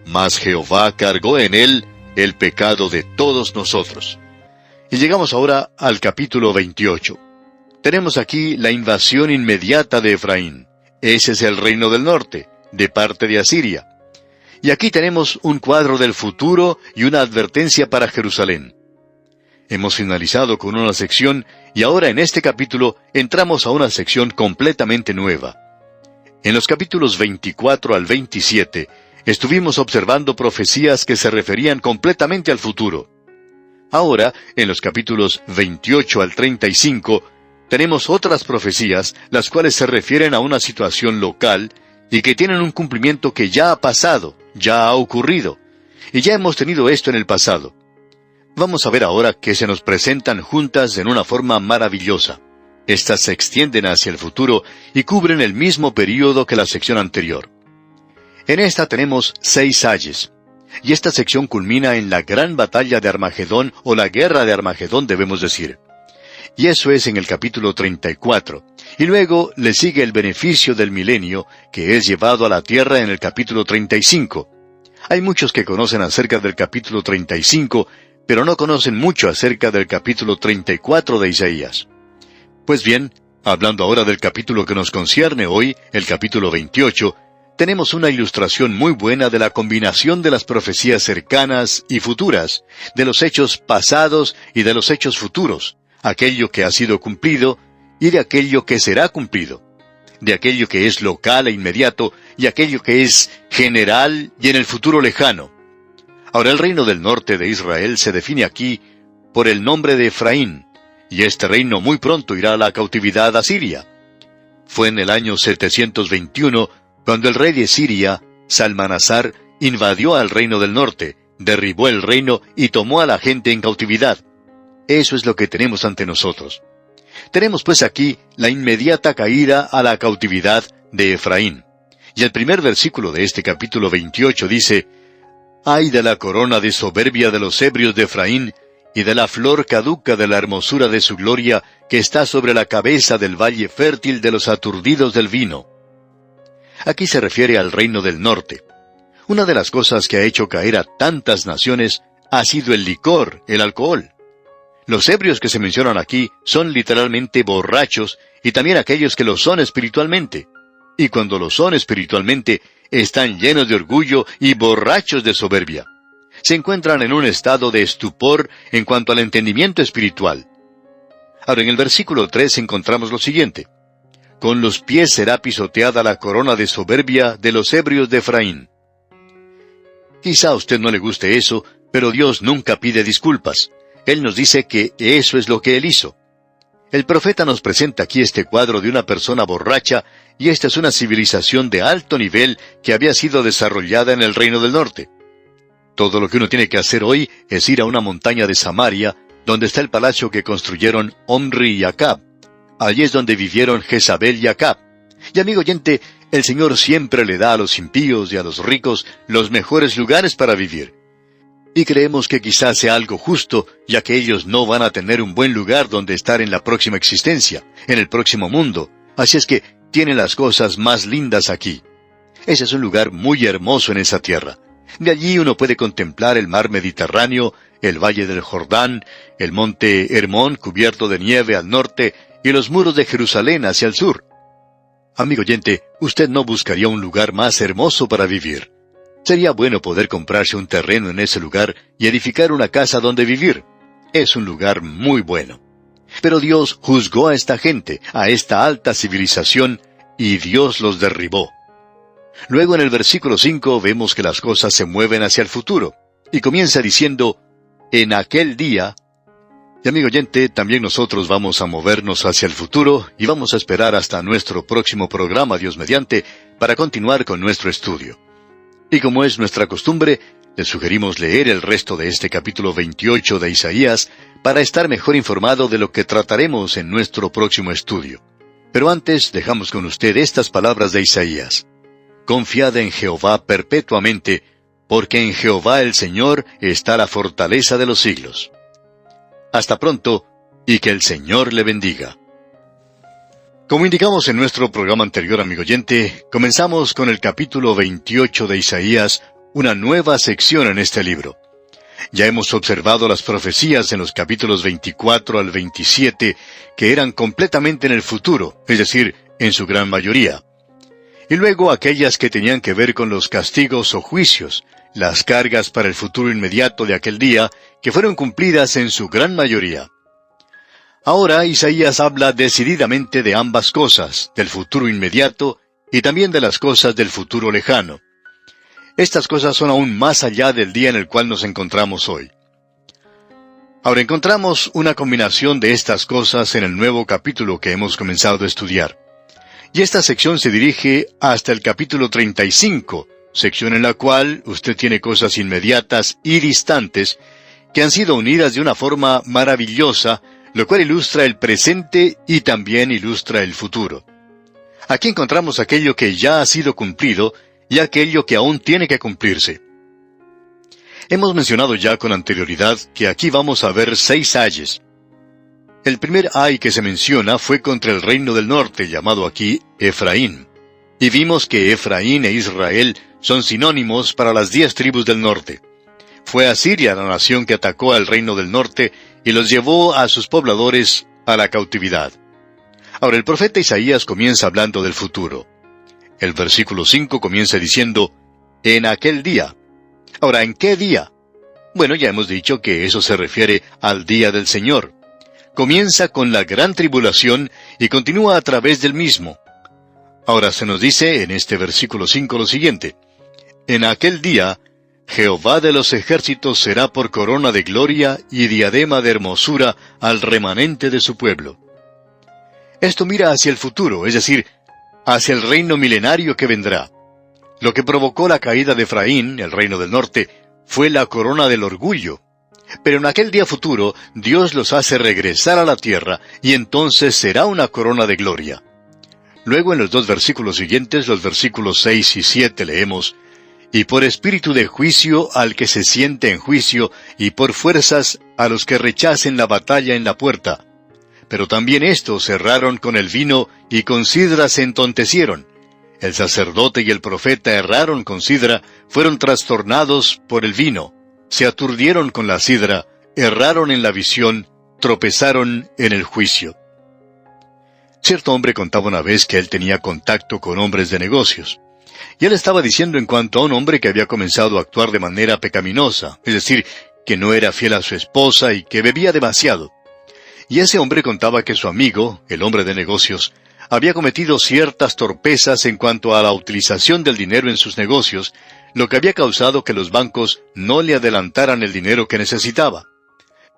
mas Jehová cargó en él el pecado de todos nosotros. Y llegamos ahora al capítulo 28. Tenemos aquí la invasión inmediata de Efraín. Ese es el reino del norte, de parte de Asiria. Y aquí tenemos un cuadro del futuro y una advertencia para Jerusalén. Hemos finalizado con una sección y ahora en este capítulo entramos a una sección completamente nueva. En los capítulos 24 al 27 estuvimos observando profecías que se referían completamente al futuro. Ahora, en los capítulos 28 al 35, tenemos otras profecías, las cuales se refieren a una situación local y que tienen un cumplimiento que ya ha pasado, ya ha ocurrido, y ya hemos tenido esto en el pasado. Vamos a ver ahora que se nos presentan juntas en una forma maravillosa. Estas se extienden hacia el futuro y cubren el mismo período que la sección anterior. En esta tenemos 6 ayes, y esta sección culmina en la gran batalla de Armagedón, o la guerra de Armagedón debemos decir. Y eso es en el capítulo 34. Y luego le sigue el beneficio del milenio, que es llevado a la tierra en el capítulo 35. Hay muchos que conocen acerca del capítulo 35, pero no conocen mucho acerca del capítulo 34 de Isaías. Pues bien, hablando ahora del capítulo que nos concierne hoy, el capítulo 28, tenemos una ilustración muy buena de la combinación de las profecías cercanas y futuras, de los hechos pasados y de los hechos futuros, aquello que ha sido cumplido y de aquello que será cumplido, de aquello que es local e inmediato y aquello que es general y en el futuro lejano. Ahora el reino del norte de Israel se define aquí por el nombre de Efraín, y este reino muy pronto irá a la cautividad a Siria. Fue en el año 721 cuando el rey de Siria, Salmanasar, invadió al reino del norte, derribó el reino y tomó a la gente en cautividad. Eso es lo que tenemos ante nosotros. Tenemos pues aquí la inmediata caída a la cautividad de Efraín. Y el primer versículo de este capítulo 28 dice: «Ay de la corona de soberbia de los ebrios de Efraín, y de la flor caduca de la hermosura de su gloria, que está sobre la cabeza del valle fértil de los aturdidos del vino». Aquí se refiere al reino del norte. Una de las cosas que ha hecho caer a tantas naciones ha sido el licor, el alcohol. Los ebrios que se mencionan aquí son literalmente borrachos, y también aquellos que lo son espiritualmente. Y cuando lo son espiritualmente, están llenos de orgullo y borrachos de soberbia. Se encuentran en un estado de estupor en cuanto al entendimiento espiritual. Ahora, en el versículo 3 encontramos lo siguiente: «Con los pies será pisoteada la corona de soberbia de los ebrios de Efraín». Quizá a usted no le guste eso, pero Dios nunca pide disculpas. Él nos dice que eso es lo que Él hizo. El profeta nos presenta aquí este cuadro de una persona borracha, y esta es una civilización de alto nivel que había sido desarrollada en el reino del norte. Todo lo que uno tiene que hacer hoy es ir a una montaña de Samaria, donde está el palacio que construyeron Omri y Acab. Allí es donde vivieron Jezabel y Acab. Y amigo oyente, el Señor siempre le da a los impíos y a los ricos los mejores lugares para vivir. Y creemos que quizás sea algo justo, ya que ellos no van a tener un buen lugar donde estar en la próxima existencia, en el próximo mundo. Así es que tienen las cosas más lindas aquí. Ese es un lugar muy hermoso en esa tierra. De allí uno puede contemplar el mar Mediterráneo, el valle del Jordán, el monte Hermón cubierto de nieve al norte y los muros de Jerusalén hacia el sur. Amigo oyente, usted no buscaría un lugar más hermoso para vivir. Sería bueno poder comprarse un terreno en ese lugar y edificar una casa donde vivir. Es un lugar muy bueno. Pero Dios juzgó a esta gente, a esta alta civilización, y Dios los derribó. Luego en el versículo 5 vemos que las cosas se mueven hacia el futuro, y comienza diciendo: «En aquel día». Y amigo oyente, también nosotros vamos a movernos hacia el futuro, y vamos a esperar hasta nuestro próximo programa, Dios mediante, para continuar con nuestro estudio. Y como es nuestra costumbre, le sugerimos leer el resto de este capítulo 28 de Isaías para estar mejor informado de lo que trataremos en nuestro próximo estudio. Pero antes dejamos con usted estas palabras de Isaías: «Confiad en Jehová perpetuamente, porque en Jehová el Señor está la fortaleza de los siglos». Hasta pronto, y que el Señor le bendiga. Como indicamos en nuestro programa anterior, amigo oyente, comenzamos con el capítulo 28 de Isaías, una nueva sección en este libro. Ya hemos observado las profecías en los capítulos 24 al 27, que eran completamente en el futuro, es decir, en su gran mayoría. Y luego aquellas que tenían que ver con los castigos o juicios, las cargas para el futuro inmediato de aquel día, que fueron cumplidas en su gran mayoría. Ahora Isaías habla decididamente de ambas cosas, del futuro inmediato y también de las cosas del futuro lejano. Estas cosas son aún más allá del día en el cual nos encontramos hoy. Ahora encontramos una combinación de estas cosas en el nuevo capítulo que hemos comenzado a estudiar. Y esta sección se dirige hasta el capítulo 35, sección en la cual usted tiene cosas inmediatas y distantes que han sido unidas de una forma maravillosa, lo cual ilustra el presente y también ilustra el futuro. Aquí encontramos aquello que ya ha sido cumplido y aquello que aún tiene que cumplirse. Hemos mencionado ya con anterioridad que aquí vamos a ver 6 ayes. El primer ay que se menciona fue contra el reino del norte, llamado aquí Efraín. Y vimos que Efraín e Israel son sinónimos para las 10 tribus del norte. Fue Asiria la nación que atacó al reino del norte y los llevó a sus pobladores a la cautividad. Ahora el profeta Isaías comienza hablando del futuro. El versículo 5 comienza diciendo, en aquel día. Ahora, ¿en qué día? Bueno, ya hemos dicho que eso se refiere al día del Señor. Comienza con la gran tribulación y continúa a través del mismo. Ahora se nos dice en este versículo 5 lo siguiente, en aquel día, Jehová de los ejércitos será por corona de gloria y diadema de hermosura al remanente de su pueblo. Esto mira hacia el futuro, es decir, hacia el reino milenario que vendrá. Lo que provocó la caída de Efraín, el reino del norte, fue la corona del orgullo. Pero en aquel día futuro, Dios los hace regresar a la tierra, y entonces será una corona de gloria. Luego en los 2 versículos siguientes, los versículos 6 y 7, leemos, y por espíritu de juicio al que se siente en juicio, y por fuerzas a los que rechacen la batalla en la puerta. Pero también estos cerraron con el vino, y con sidra se entontecieron. El sacerdote y el profeta erraron con sidra, fueron trastornados por el vino. Se aturdieron con la sidra, erraron en la visión, tropezaron en el juicio. Cierto hombre contaba una vez que él tenía contacto con hombres de negocios. Y él estaba diciendo en cuanto a un hombre que había comenzado a actuar de manera pecaminosa, es decir, que no era fiel a su esposa y que bebía demasiado. Y ese hombre contaba que su amigo, el hombre de negocios, había cometido ciertas torpezas en cuanto a la utilización del dinero en sus negocios, lo que había causado que los bancos no le adelantaran el dinero que necesitaba.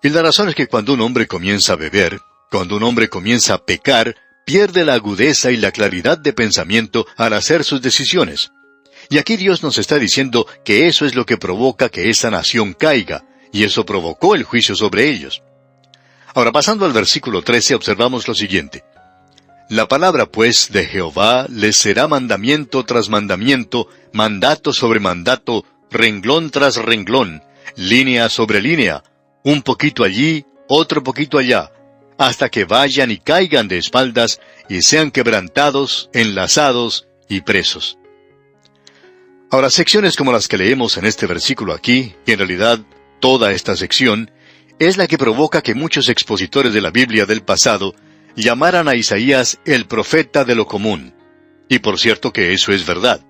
Y la razón es que cuando un hombre comienza a beber, cuando un hombre comienza a pecar, pierde la agudeza y la claridad de pensamiento al hacer sus decisiones. Y aquí Dios nos está diciendo que eso es lo que provoca que esa nación caiga, y eso provocó el juicio sobre ellos. Ahora, pasando al versículo 13, observamos lo siguiente. La palabra, pues, de Jehová les será mandamiento tras mandamiento, mandato sobre mandato, renglón tras renglón, línea sobre línea, un poquito allí, otro poquito allá, hasta que vayan y caigan de espaldas y sean quebrantados, enlazados y presos. Ahora, secciones como las que leemos en este versículo aquí, y en realidad toda esta sección, es la que provoca que muchos expositores de la Biblia del pasado llamaran a Isaías el profeta de lo común. Y por cierto que eso es verdad.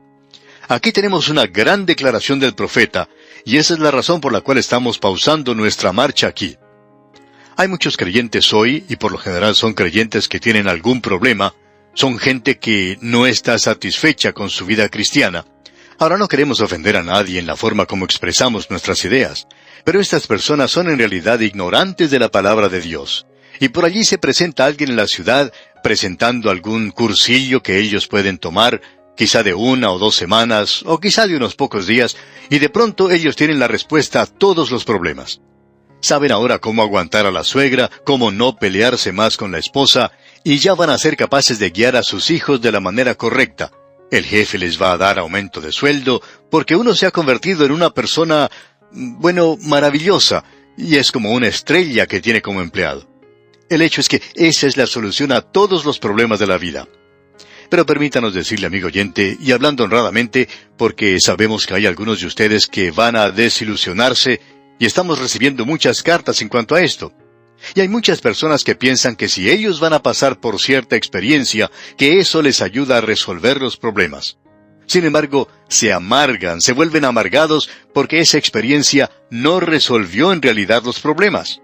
Aquí tenemos una gran declaración del profeta, y esa es la razón por la cual estamos pausando nuestra marcha aquí. Hay muchos creyentes hoy, y por lo general son creyentes que tienen algún problema, son gente que no está satisfecha con su vida cristiana. Ahora no queremos ofender a nadie en la forma como expresamos nuestras ideas, pero estas personas son en realidad ignorantes de la palabra de Dios. Y por allí se presenta alguien en la ciudad presentando algún cursillo que ellos pueden tomar, quizá de 1 o 2 semanas, o quizá de unos pocos días, y de pronto ellos tienen la respuesta a todos los problemas. Saben ahora cómo aguantar a la suegra, cómo no pelearse más con la esposa, y ya van a ser capaces de guiar a sus hijos de la manera correcta. El jefe les va a dar aumento de sueldo, porque uno se ha convertido en una persona, maravillosa, y es como una estrella que tiene como empleado. El hecho es que esa es la solución a todos los problemas de la vida. Pero permítanos decirle, amigo oyente, y hablando honradamente, porque sabemos que hay algunos de ustedes que van a desilusionarse, y estamos recibiendo muchas cartas en cuanto a esto. Y hay muchas personas que piensan que si ellos van a pasar por cierta experiencia, que eso les ayuda a resolver los problemas. Sin embargo, se amargan, se vuelven amargados porque esa experiencia no resolvió en realidad los problemas.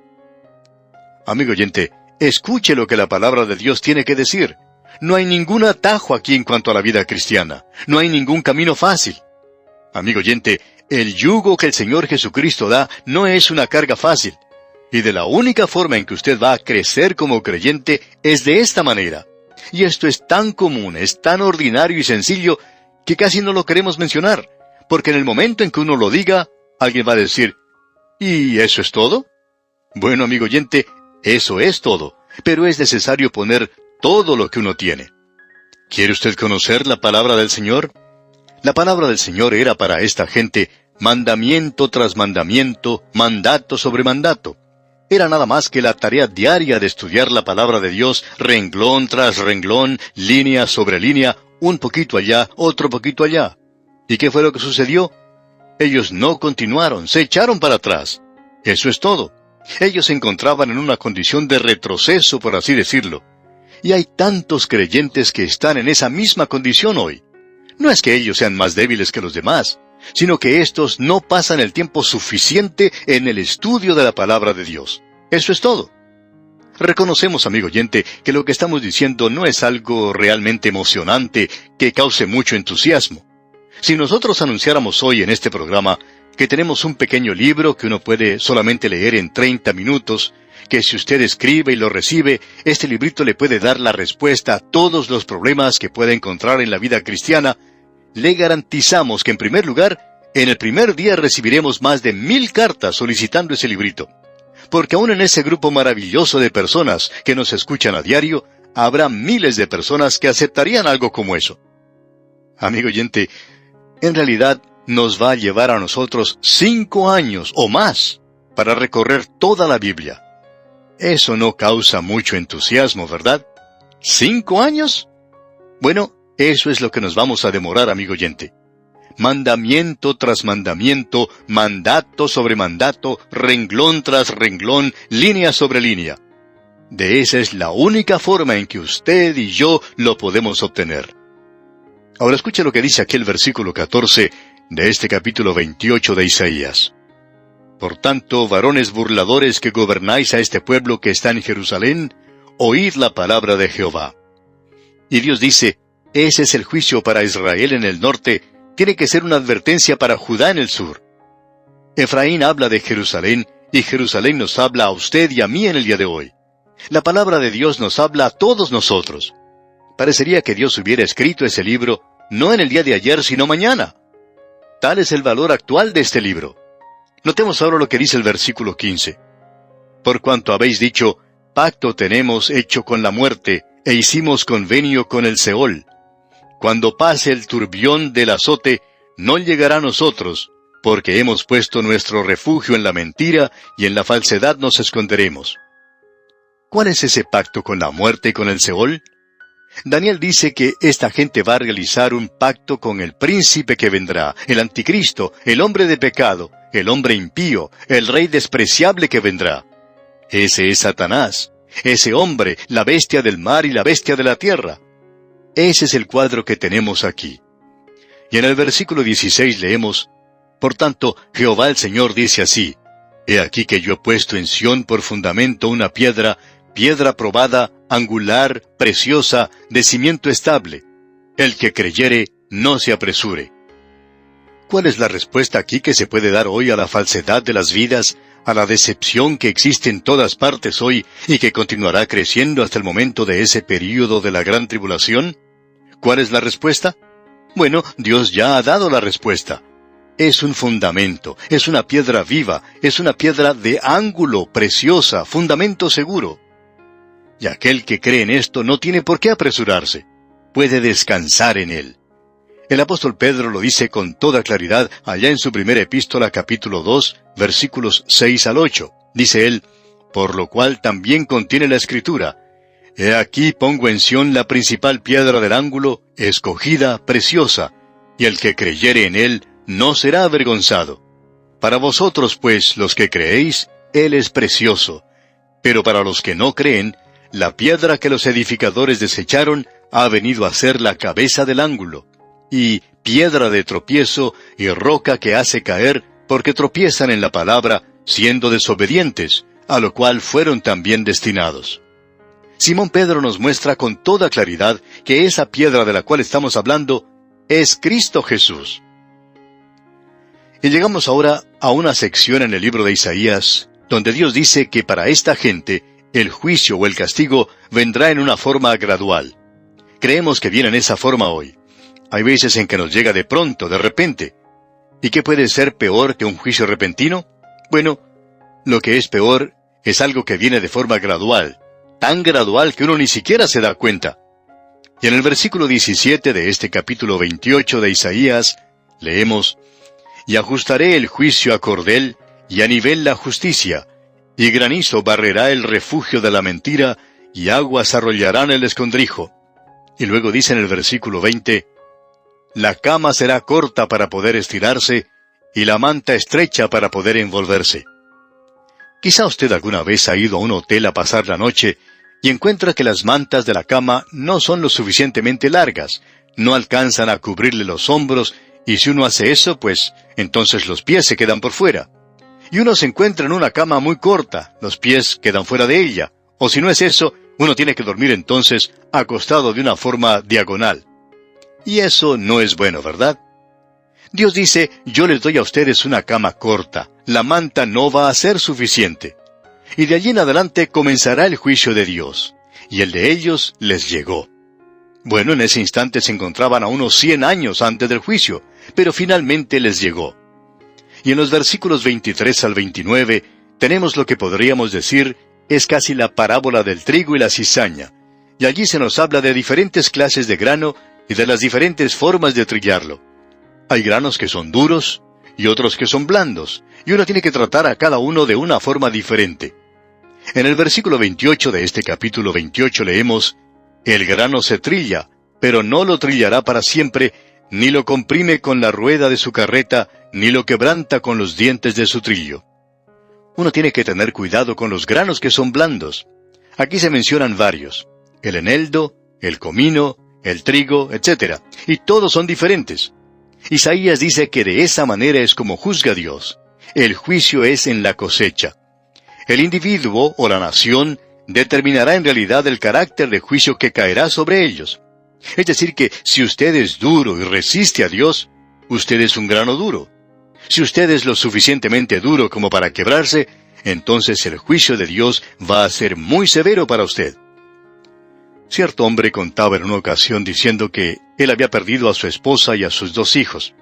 Amigo oyente, escuche lo que la palabra de Dios tiene que decir. No hay ningún atajo aquí en cuanto a la vida cristiana. No hay ningún camino fácil. Amigo oyente, el yugo que el Señor Jesucristo da no es una carga fácil. Y de la única forma en que usted va a crecer como creyente es de esta manera. Y esto es tan común, es tan ordinario y sencillo, que casi no lo queremos mencionar. Porque en el momento en que uno lo diga, alguien va a decir, ¿y eso es todo? Bueno, amigo oyente, eso es todo. Pero es necesario poner todo lo que uno tiene. ¿Quiere usted conocer la palabra del Señor? La palabra del Señor era para esta gente mandamiento tras mandamiento, mandato sobre mandato. Era nada más que la tarea diaria de estudiar la palabra de Dios, renglón tras renglón, línea sobre línea, un poquito allá, otro poquito allá. ¿Y qué fue lo que sucedió? Ellos no continuaron, se echaron para atrás. Eso es todo. Ellos se encontraban en una condición de retroceso, por así decirlo. Y hay tantos creyentes que están en esa misma condición hoy. No es que ellos sean más débiles que los demás, sino que estos no pasan el tiempo suficiente en el estudio de la palabra de Dios. Eso es todo. Reconocemos, amigo oyente, que lo que estamos diciendo no es algo realmente emocionante que cause mucho entusiasmo. Si nosotros anunciáramos hoy en este programa que tenemos un pequeño libro que uno puede solamente leer en 30 minutos, que si usted escribe y lo recibe, este librito le puede dar la respuesta a todos los problemas que puede encontrar en la vida cristiana, le garantizamos que en primer lugar, en el primer día recibiremos más de 1000 cartas solicitando ese librito. Porque aún en ese grupo maravilloso de personas que nos escuchan a diario, habrá miles de personas que aceptarían algo como eso. Amigo oyente, en realidad nos va a llevar a nosotros 5 años o más para recorrer toda la Biblia. Eso no causa mucho entusiasmo, ¿verdad? ¿5 años? Bueno, eso es lo que nos vamos a demorar, amigo oyente. Mandamiento tras mandamiento, mandato sobre mandato, renglón tras renglón, línea sobre línea. De esa es la única forma en que usted y yo lo podemos obtener. Ahora escuche lo que dice aquí el versículo 14 de este capítulo 28 de Isaías. Por tanto, varones burladores que gobernáis a este pueblo que está en Jerusalén, oíd la palabra de Jehová. Y Dios dice, ese es el juicio para Israel en el norte, tiene que ser una advertencia para Judá en el sur. Efraín habla de Jerusalén, y Jerusalén nos habla a usted y a mí en el día de hoy. La palabra de Dios nos habla a todos nosotros. Parecería que Dios hubiera escrito ese libro, no en el día de ayer, sino mañana. Tal es el valor actual de este libro. Notemos ahora lo que dice el versículo 15. Por cuanto habéis dicho, pacto tenemos hecho con la muerte, e hicimos convenio con el Seol. Cuando pase el turbión del azote, no llegará a nosotros, porque hemos puesto nuestro refugio en la mentira, y en la falsedad nos esconderemos. ¿Cuál es ese pacto con la muerte y con el Seol? Daniel dice que esta gente va a realizar un pacto con el príncipe que vendrá, el anticristo, el hombre de pecado, el hombre impío, el rey despreciable que vendrá. Ese es Satanás, ese hombre, la bestia del mar y la bestia de la tierra. Ese es el cuadro que tenemos aquí. Y en el versículo 16 leemos, por tanto, Jehová el Señor dice así, he aquí que yo he puesto en Sión por fundamento una piedra, piedra probada, angular, preciosa, de cimiento estable. El que creyere, no se apresure. ¿Cuál es la respuesta aquí que se puede dar hoy a la falsedad de las vidas, a la decepción que existe en todas partes hoy y que continuará creciendo hasta el momento de ese período de la gran tribulación? ¿Cuál es la respuesta? Bueno, Dios ya ha dado la respuesta. Es un fundamento, es una piedra viva, es una piedra de ángulo, preciosa, fundamento seguro. Y aquel que cree en esto no tiene por qué apresurarse. Puede descansar en él. El apóstol Pedro lo dice con toda claridad allá en su primera epístola capítulo 2, versículos 6 al 8. Dice él, por lo cual también contiene la Escritura, He aquí pongo en Sión la principal piedra del ángulo, escogida, preciosa, y el que creyere en él no será avergonzado. Para vosotros, pues, los que creéis, él es precioso. Pero para los que no creen, la piedra que los edificadores desecharon ha venido a ser la cabeza del ángulo, y piedra de tropiezo y roca que hace caer, porque tropiezan en la palabra, siendo desobedientes, a lo cual fueron también destinados. Simón Pedro nos muestra con toda claridad que esa piedra de la cual estamos hablando es Cristo Jesús. Y llegamos ahora a una sección en el libro de Isaías, donde Dios dice que para esta gente el juicio o el castigo vendrá en una forma gradual. Creemos que viene en esa forma hoy. Hay veces en que nos llega de pronto, de repente. ¿Y qué puede ser peor que un juicio repentino? Bueno, lo que es peor es algo que viene de forma gradual, tan gradual que uno ni siquiera se da cuenta. Y en el versículo 17 de este capítulo 28 de Isaías, leemos: «Y ajustaré el juicio a cordel, y a nivel la justicia, y granizo barrerá el refugio de la mentira, y aguas arrollarán el escondrijo». Y luego dice en el versículo 20, «La cama será corta para poder estirarse, y la manta estrecha para poder envolverse». Quizá usted alguna vez ha ido a un hotel a pasar la noche, y encuentra que las mantas de la cama no son lo suficientemente largas, no alcanzan a cubrirle los hombros, y si uno hace eso, pues, entonces los pies se quedan por fuera. Y uno se encuentra en una cama muy corta, los pies quedan fuera de ella, o si no es eso, uno tiene que dormir entonces acostado de una forma diagonal. Y eso no es bueno, ¿verdad? Dios dice, yo les doy a ustedes una cama corta, la manta no va a ser suficiente. Y de allí en adelante comenzará el juicio de Dios, y el de ellos les llegó. Bueno, en ese instante se encontraban a unos 100 años antes del juicio, pero finalmente les llegó. Y en los versículos 23 al 29 tenemos lo que podríamos decir es casi la parábola del trigo y la cizaña, y allí se nos habla de diferentes clases de grano y de las diferentes formas de trillarlo. Hay granos que son duros y otros que son blandos, y uno tiene que tratar a cada uno de una forma diferente. En el versículo 28 de este capítulo 28 leemos: «El grano se trilla, pero no lo trillará para siempre, ni lo comprime con la rueda de su carreta, ni lo quebranta con los dientes de su trillo». Uno tiene que tener cuidado con los granos que son blandos. Aquí se mencionan varios: el eneldo, el comino, el trigo, etc. Y todos son diferentes. Isaías dice que de esa manera es como juzga Dios. El juicio es en la cosecha. El individuo o la nación determinará en realidad el carácter de juicio que caerá sobre ellos. Es decir que si usted es duro y resiste a Dios, usted es un grano duro. Si usted es lo suficientemente duro como para quebrarse, entonces el juicio de Dios va a ser muy severo para usted. Cierto hombre contaba en una ocasión diciendo que él había perdido a su esposa y a sus 2 hijos.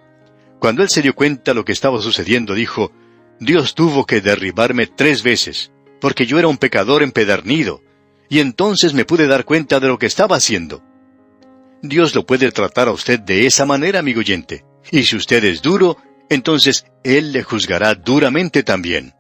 Cuando él se dio cuenta de lo que estaba sucediendo, dijo: «Dios tuvo que derribarme 3 veces, porque yo era un pecador empedernido, y entonces me pude dar cuenta de lo que estaba haciendo». Dios lo puede tratar a usted de esa manera, amigo oyente, y si usted es duro, entonces Él le juzgará duramente también.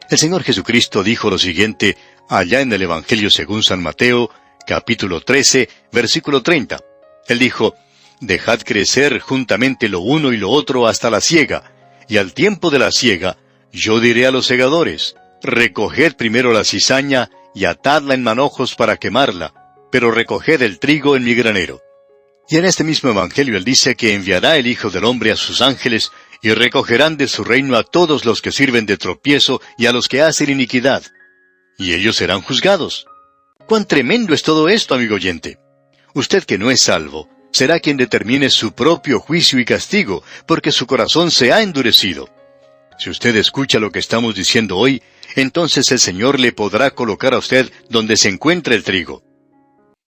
El Señor Jesucristo dijo lo siguiente allá en el Evangelio según San Mateo, capítulo 13, versículo 30. Él dijo: «Dejad crecer juntamente lo uno y lo otro hasta la siega, y al tiempo de la siega, yo diré a los segadores: recoged primero la cizaña y atadla en manojos para quemarla, pero recoged el trigo en mi granero». Y en este mismo Evangelio Él dice que enviará el Hijo del Hombre a sus ángeles, y recogerán de su reino a todos los que sirven de tropiezo y a los que hacen iniquidad. Y ellos serán juzgados. ¡Cuán tremendo es todo esto, amigo oyente! Usted que no es salvo, será quien determine su propio juicio y castigo, porque su corazón se ha endurecido. Si usted escucha lo que estamos diciendo hoy, entonces el Señor le podrá colocar a usted donde se encuentra el trigo.